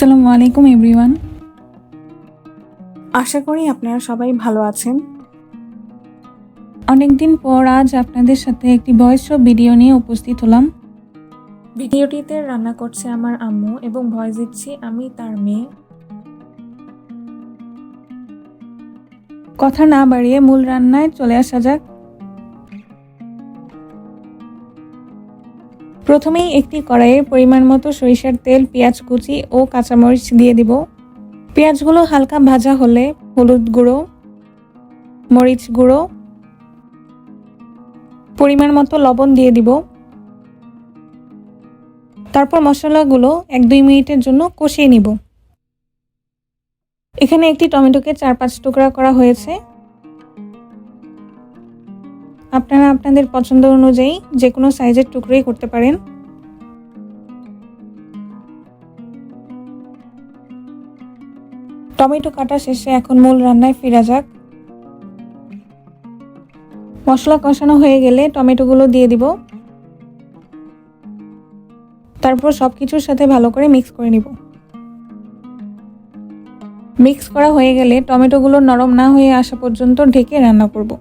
আসসালামু আলাইকুম এভরিওয়ান। আশা করি আপনারা সবাই ভালো আছেন। অনেকদিন পর আজ আপনাদের সাথে একটি ভয়েস ভিডিও নিয়ে উপস্থিত হলাম। ভিডিওটিতে রান্না করছে আমার আম্মু এবং ভয়েস দিচ্ছি আমি তার মেয়ে। কথা না বাড়িয়ে মূল রান্নায় চলে আসা যাক। প্রথমেই একটি কড়াইয়ে পরিমাণ মতো সরিষার তেল, পেঁয়াজ কুচি ও কাঁচামরিচ দিয়ে দিব। পেঁয়াজগুলো হালকা ভাজা হলে হলুদ গুঁড়ো, মরিচ গুঁড়ো, পরিমাণ মতো লবণ দিয়ে দিব। তারপর মশলাগুলো 1-2 মিনিটের জন্য কষিয়ে নিব। এখানে একটি টমেটোকে 4-5 টুকরা করা হয়েছে। আপনারা আপনাদের পছন্দ অনুযায়ী যে কোনো সাইজের টুকরোই করতে পারেন। টমেটো কাটা শেষে এখন মূল রান্নায় ফিরা যাক। মশলা কষানো হয়ে গেলে টমেটোগুলো দিয়ে দিব। তারপর সবকিছুর সাথে ভালো করে মিক্স করে নিব। মিক্স করা হয়ে গেলে টমেটোগুলো নরম না হয়ে আসা পর্যন্ত ঢেকে রান্না করব।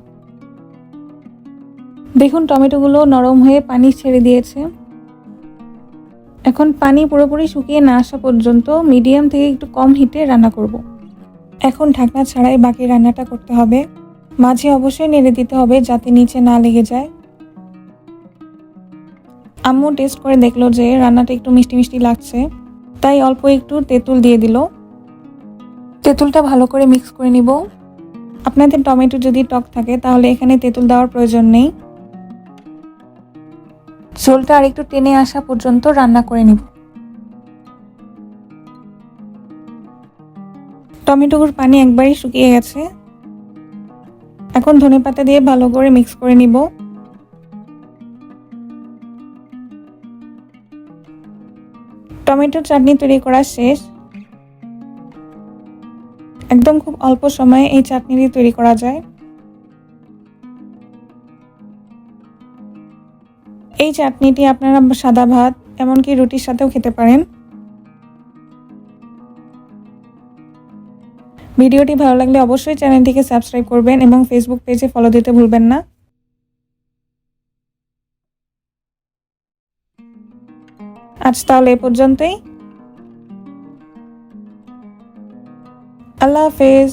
দেখুন টমেটোগুলো নরম হয়ে পানি ছেড়ে দিয়েছে। এখন পানি পুরোপুরি শুকিয়ে না আসা পর্যন্ত মিডিয়াম থেকে একটু কম হিটে রান্না করব। এখন ঢাকনা ছাড়াই বাকি রান্নাটা করতে হবে। মাঝে অবশ্যই নেড়ে দিতে হবে যাতে নিচে না লেগে যায়। আম্মু টেস্ট করে দেখলো যে রান্নাটা একটু মিষ্টি মিষ্টি লাগছে, তাই অল্প একটু তেঁতুল দিয়ে দিল। তেঁতুলটা ভালো করে মিক্স করে নিব। আপনাদের টমেটো যদি টক থাকে তাহলে এখানে তেঁতুল দেওয়ার প্রয়োজন নেই। ঝোলটা আর একটু টেনে আসা পর্যন্ত রান্না করে নিব। টমেটোর পানি একবারই শুকিয়ে গেছে। এখন ধনেপাতা দিয়ে ভালো করে মিক্স করে নিব। টমেটোর চাটনি তৈরি করা শেষ। একদম খুব অল্প সময়ে এই চাটনিটি তৈরি করা যায়। এই চাটনিটি আপনারা সাদা ভাত এমনকি রুটির সাথেও খেতে পারেন। ভিডিওটি ভালো লাগলে অবশ্যই চ্যানেলটিকে সাবস্ক্রাইব করবেন এবং ফেসবুক পেজে ফলো দিতে ভুলবেন না। আজ তাহলে এ পর্যন্তই। আল্লাহ হাফেজ।